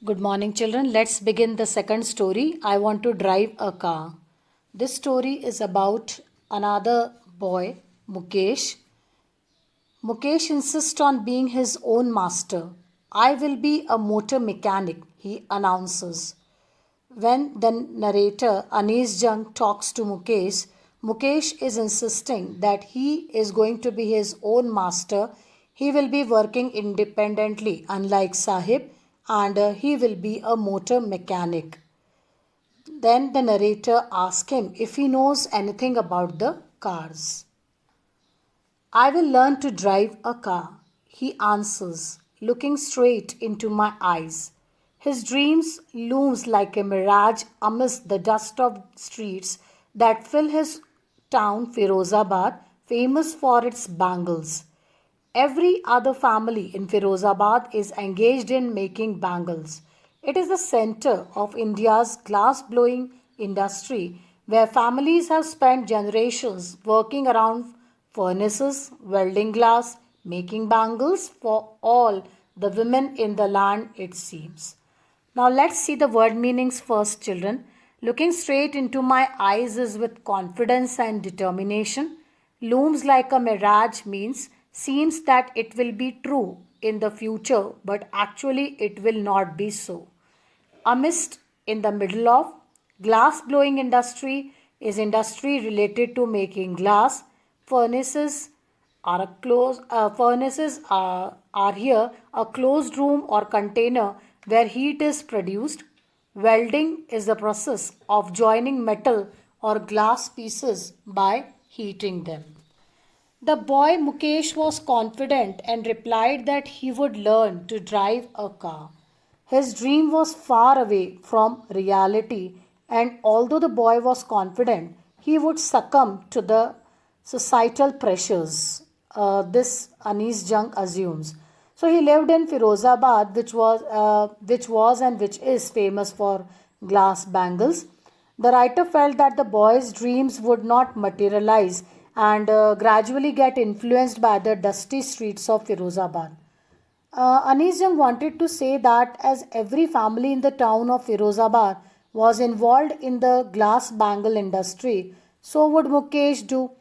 Good morning, children. Let's begin the second story. I want to drive a car. This story is about another boy, Mukesh. Mukesh insists on being his own master. I will be a motor mechanic, he announces. When the narrator Anis Jung talks to Mukesh, Mukesh is insisting that he is going to be his own master. He will be working independently, unlike Sahib, and he will be a motor mechanic. Then the narrator asks him if he knows anything about the cars. I will learn to drive a car, he answers, looking straight into my eyes. His dreams looms like a mirage amidst the dust of streets that fill his town Firozabad, famous for its bangles. Every other family in Firozabad is engaged in making bangles. It is the center of India's glass blowing industry where families have spent generations working around furnaces, welding glass, making bangles for all the women in the land, it seems. Now let's see the word meanings first, children. Looking straight into my eyes is with confidence and determination. Looms like a mirage means seems that it will be true in the future, but actually it will not be so. Amidst, in the middle of, glass blowing industry is industry related to making glass. Furnaces are here a closed room or container where heat is produced. Welding is the process of joining metal or glass pieces by heating them. The boy Mukesh was confident and replied that he would learn to drive a car. His dream was far away from reality, and although the boy was confident, he would succumb to the societal pressures. This Anis Jung assumes. So he lived in Firozabad, which was and which is famous for glass bangles. The writer felt that the boy's dreams would not materialize and gradually get influenced by the dusty streets of Firozabad. Anis Jung wanted to say that as every family in the town of Firozabad was involved in the glass bangle industry, so would Mukesh do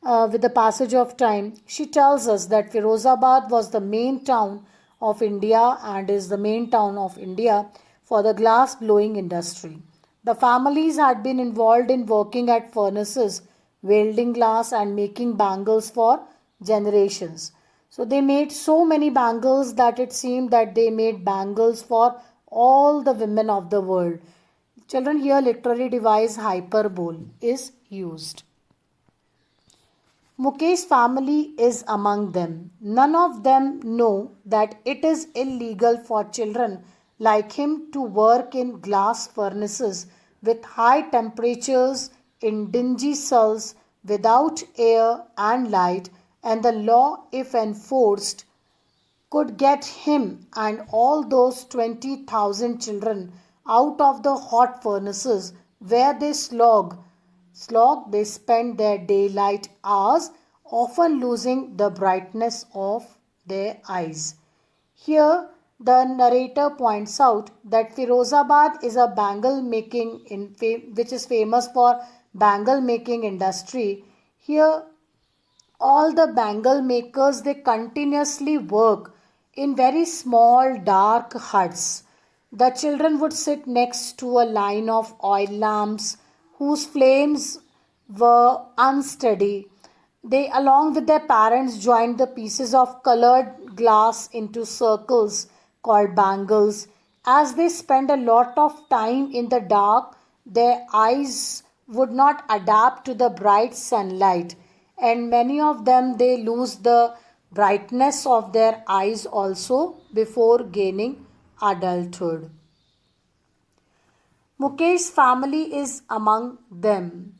with the passage of time. She tells us that Firozabad was the main town of India and is the main town of India for the glass blowing industry. The families had been involved in working at furnaces, welding glass, and making bangles for generations. So they made so many bangles that it seemed that they made bangles for all the women of the world. Children, here literary device hyperbole is used. Mukesh's family is among them. None of them know that it is illegal for children like him to work in glass furnaces with high temperatures in dingy cells without air and light, and the law, if enforced, could get him and all those 20,000 children out of the hot furnaces where they spend their daylight hours, often losing the brightness of their eyes. Here, the narrator points out that Firozabad is a which is famous for bangle making industry. Here, all the bangle makers they continuously work in very small dark huts. The children would sit next to a line of oil lamps whose flames were unsteady. They, along with their parents, joined the pieces of colored glass into circles called bangles. As they spent a lot of time in the dark, their eyes would not adapt to the bright sunlight, and many of them they lose the brightness of their eyes also before gaining adulthood. Mukesh's family is among them.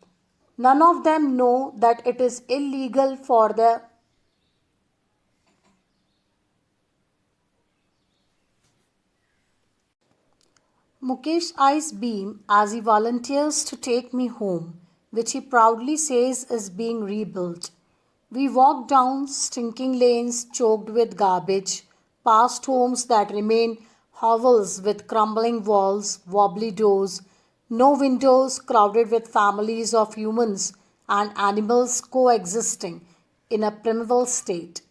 None of them know that it is illegal for the Mukesh's eyes beam as he volunteers to take me home, which he proudly says is being rebuilt. We walk down stinking lanes choked with garbage, past homes that remain hovels with crumbling walls, wobbly doors, no windows, crowded with families of humans and animals coexisting in a primeval state.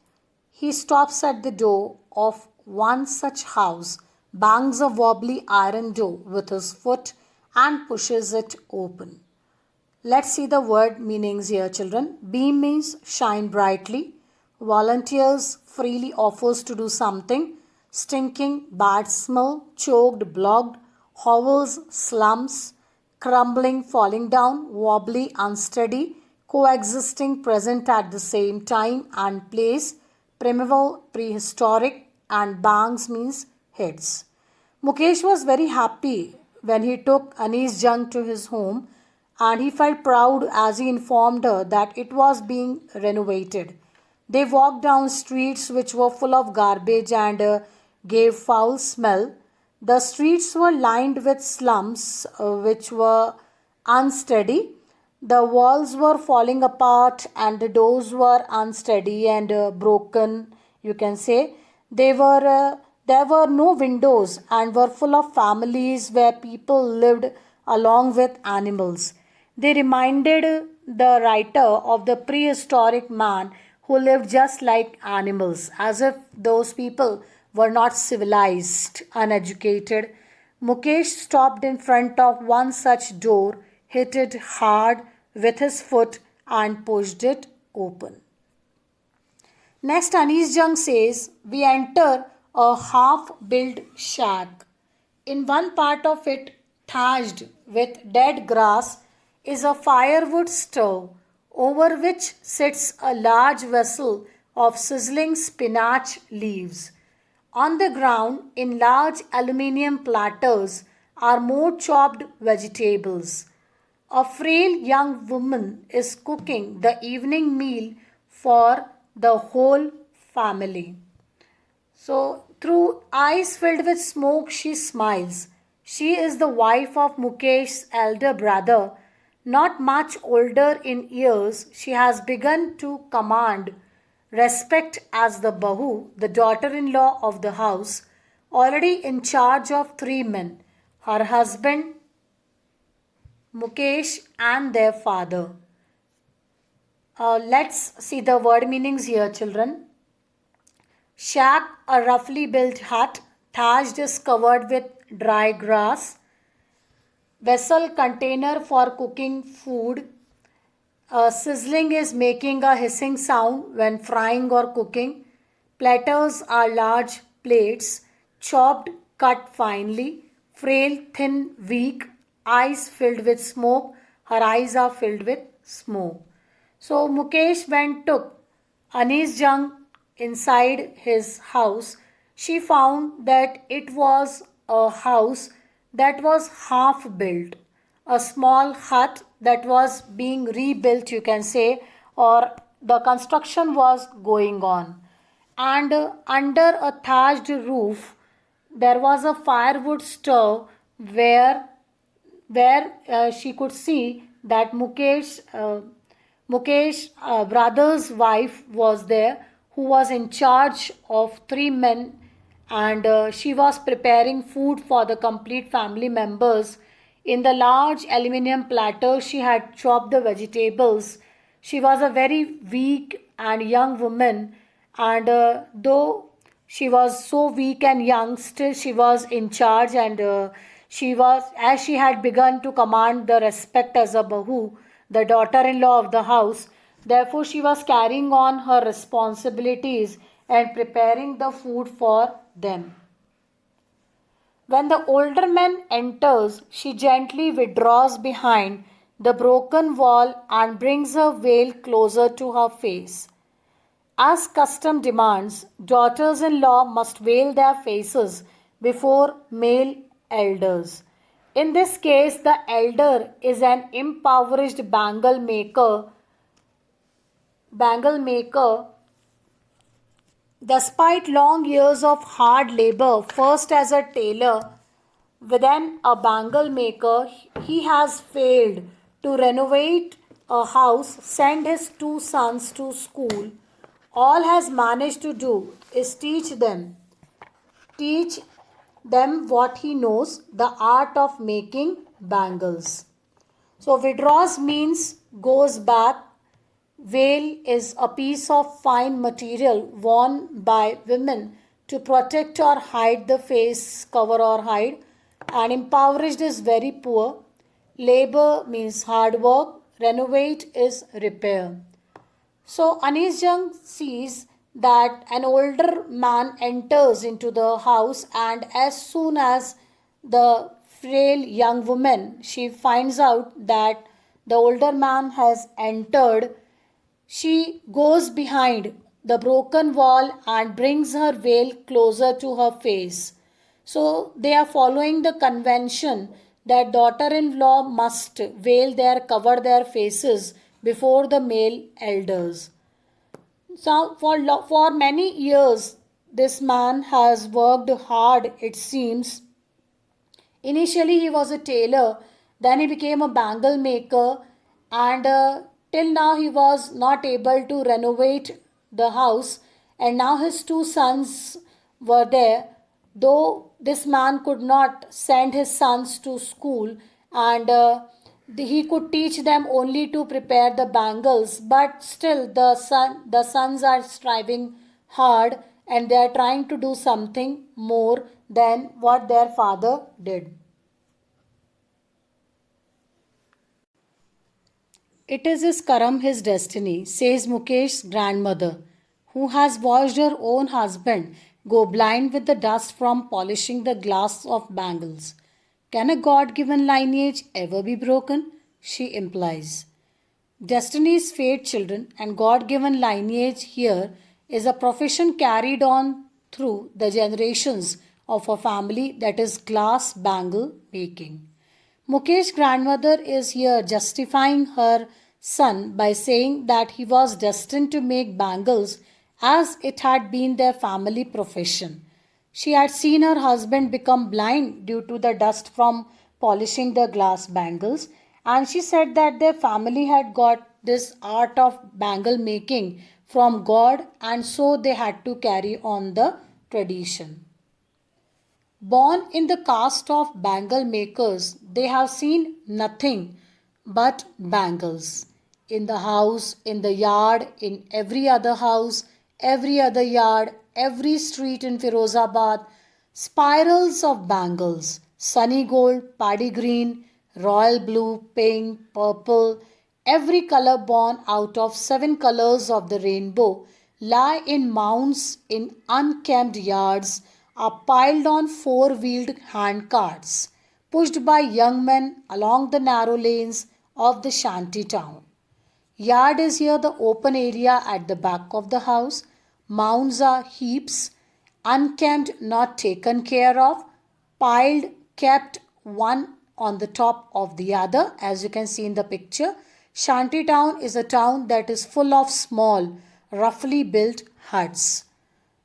He stops at the door of one such house, bangs a wobbly iron door with his foot, and pushes it open. Let's see the word meanings here, children. Beam means shine brightly. Volunteers freely offers to do something. Stinking, bad smell, choked, blocked, hovels, slumps, crumbling, falling down, wobbly, unsteady, coexisting, present at the same time and place, primeval, prehistoric, and bangs means heads. Mukesh was very happy when he took Anis Jung to his home, and he felt proud as he informed her that it was being renovated. They walked down streets which were full of garbage and gave foul smell. The streets were lined with slums which were unsteady. The walls were falling apart and the doors were unsteady and broken, you can say. There were no windows and were full of families where people lived along with animals. They reminded the writer of the prehistoric man who lived just like animals, as if those people were not civilized, uneducated. Mukesh stopped in front of one such door, hit it hard with his foot, and pushed it open. Next, Anis Jung says, we enter a half built shack. In one part of it, thatched with dead grass, is a firewood stove over which sits a large vessel of sizzling spinach leaves. On the ground, in large aluminium platters, are more chopped vegetables. A frail young woman is cooking the evening meal for the whole family. So, through eyes filled with smoke, she smiles. She is the wife of Mukesh's elder brother. Not much older in years, she has begun to command respect as the Bahu, the daughter in law of the house, already in charge of three men, her husband, Mukesh, and their father. Let's see the word meanings here, children. Shack, a roughly built hut, thatched is covered with dry grass. Vessel, container for cooking food. Sizzling is making a hissing sound when frying or cooking. Platters are large plates, chopped, cut finely. Frail, thin, weak. Eyes filled with smoke. Her eyes are filled with smoke. So Mukesh went took Anis Jung inside his house. She found that it was a house that was half built, a small hut that was being rebuilt, you can say, or the construction was going on. And under a thatched roof, there was a firewood stove where she could see that Mukesh brother's wife was there, who was in charge of three men, and she was preparing food for the complete family members. In the large aluminium platter, she had chopped the vegetables. She was a very weak and young woman, and though she was so weak and young, still she was in charge, and she was, as she had begun to command the respect as a Bahu, the daughter-in-law of the house. Therefore, she was carrying on her responsibilities and preparing the food for them. When the older man enters, she gently withdraws behind the broken wall and brings her veil closer to her face. As custom demands, daughters in law must veil their faces before male elders. In this case, the elder is an impoverished bangle maker. Despite long years of hard labor, first as a tailor, then a bangle maker, he has failed to renovate a house, send his two sons to school. All has managed to do is teach them what he knows, the art of making bangles. So withdraws means goes back. Veil is a piece of fine material worn by women to protect or hide the face, cover or hide. And impoverished is very poor. Labor means hard work. Renovate is repair. So Anis Jung sees that an older man enters into the house, and as soon as the frail young woman she finds out that the older man has entered, she goes behind the broken wall and brings her veil closer to her face. So they are following the convention that daughter-in-law must cover their faces before the male elders. So for many years, this man has worked hard, it seems. Initially, he was a tailor, then he became a bangle maker, and till now, he was not able to renovate the house. And now, his two sons were there, though this man could not send his sons to school, and he could teach them only to prepare the bangles, but still, the sons are striving hard and they are trying to do something more than what their father did. It is his karam, his destiny, says Mukesh's grandmother, who has watched her own husband go blind with the dust from polishing the glass of bangles. Can a God given lineage ever be broken? She implies. Destiny's fate, children, and God given lineage here is a profession carried on through the generations of a family, that is glass bangle making. Mukesh's grandmother is here justifying her son by saying that he was destined to make bangles as it had been their family profession. She had seen her husband become blind due to the dust from polishing the glass bangles, and she said that their family had got this art of bangle making from God, and so they had to carry on the tradition. Born in the caste of bangle makers, they have seen nothing but bangles. In the house, in the yard, in every other house, every other yard, every street in Firozabad, spirals of bangles, sunny gold, paddy green, royal blue, pink, purple, every color born out of seven colors of the rainbow, lie in mounds in unkempt yards, are piled on four-wheeled handcarts, pushed by young men along the narrow lanes of the shanty town. Yard is here the open area at the back of the house. Mounds are heaps, unkempt, not taken care of, piled, kept one on the top of the other, as you can see in the picture. Shanty town is a town that is full of small, roughly built huts.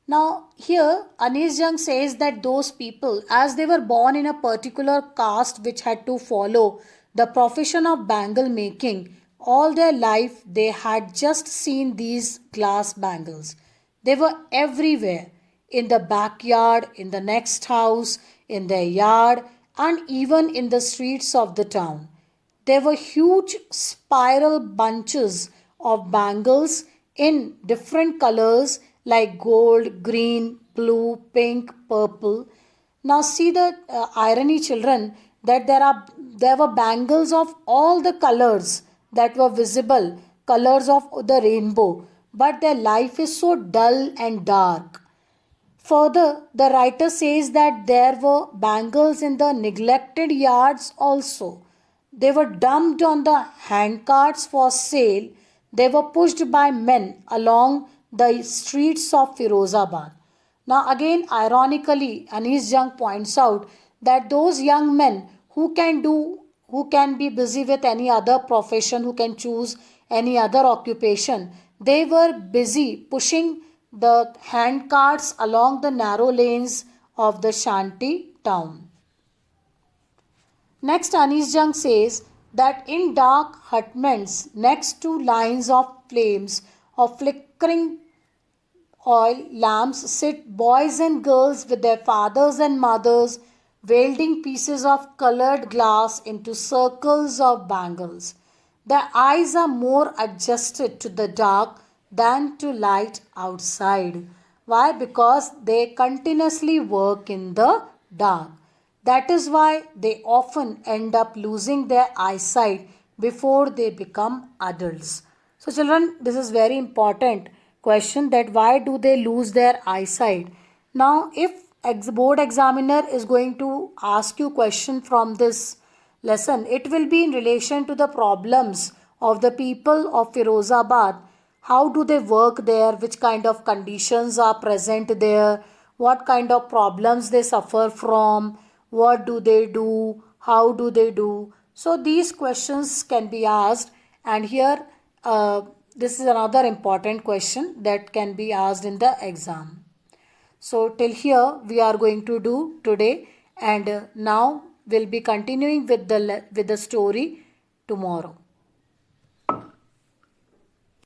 Now, here Anis Jung says that those people, as they were born in a particular caste which had to follow the profession of bangle making, all their life they had just seen these glass bangles. They were everywhere, in the backyard, in the next house, in their yard, and even in the streets of the town. There were huge spiral bunches of bangles in different colors like gold, green, blue, pink, purple. Now see the irony, children, that there were bangles of all the colors that were visible, colors of the rainbow, but their life is so dull and dark. Further, the writer says that there were bangles in the neglected yards also. They were dumped on the handcarts for sale. They were pushed by men along the streets of Firozabad. Now, again, ironically, Anis Jung points out that those young men who can be busy with any other profession, who can choose any other occupation, they were busy pushing the handcarts along the narrow lanes of the shanty town. Next, Anis Jung says that in dark hutments next to lines of flames or flickering oil lamps sit boys and girls with their fathers and mothers, welding pieces of colored glass into circles of bangles. Their eyes are more adjusted to the dark than to light outside. Why? Because they continuously work in the dark. That is why they often end up losing their eyesight before they become adults. So children, this is very important question, that why do they lose their eyesight? Now if board examiner is going to ask you question from this lesson, it will be in relation to the problems of the people of Firozabad. How do they work there? Which kind of conditions are present there? What kind of problems they suffer from? What do they do? How do they do? So these questions can be asked, and here this is another important question that can be asked in the exam. So till here we are going to do today, and now we'll be continuing with the story tomorrow.